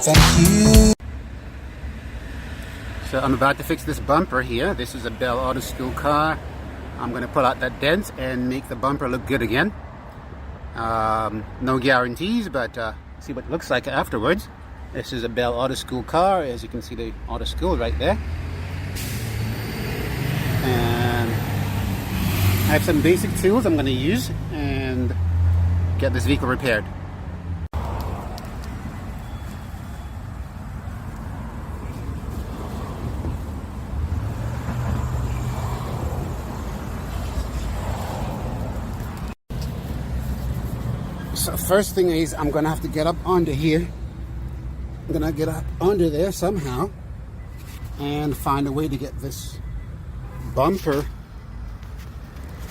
Thank you. So I'm about to fix this bumper here. This is a Bell Auto School car. I'm going to pull out that dent and make the bumper look good again. No guarantees, but see what it looks like afterwards. This is a Bell Auto School car. As you can see, the Auto School right there. And I have some basic tools I'm going to use and get this vehicle repaired. So first thing is I'm gonna have to get up onto here. I'm gonna get up under there somehow and find a way to get this bumper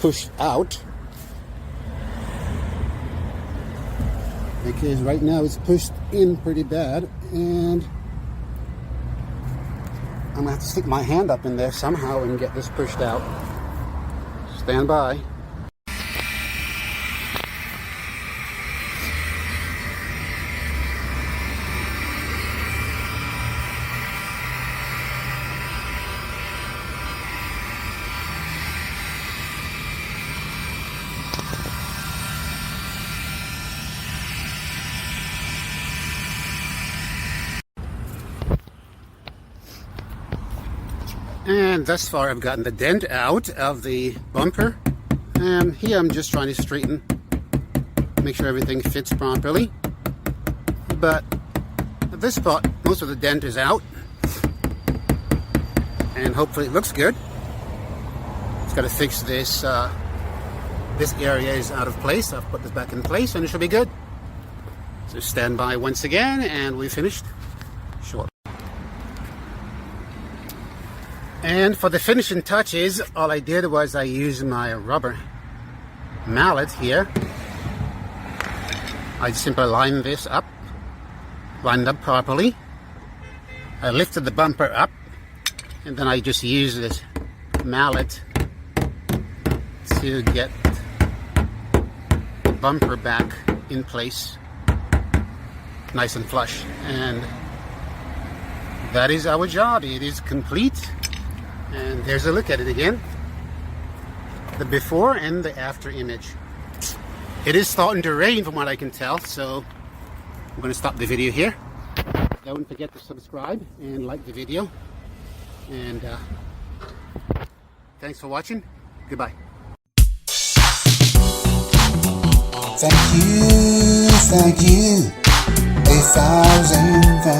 pushed out, because right now it's pushed in pretty bad, and I'm gonna have to stick my hand up in there somehow and get this pushed out. Stand by. And thus far I've gotten the dent out of the bumper, and here I'm just trying to straighten, make sure everything fits properly. But at this spot most of the dent is out, and hopefully it looks good. Just got to fix this. This area is out of place. I've put this back in place and it should be good. So stand by once again and we finished shortly. And for the finishing touches, all I did was I used my rubber mallet here. I simply lined this up, lined up properly. I lifted the bumper up, and then I just used this mallet to get the bumper back in place, nice and flush. And that is our job. It is complete. And there's a look at it again, the before and the after image. It is starting to rain from what I can tell, so I'm going to stop the video here. Don't forget to subscribe and like the video, and thanks for watching. Goodbye. Thank you, 1,000 thanks.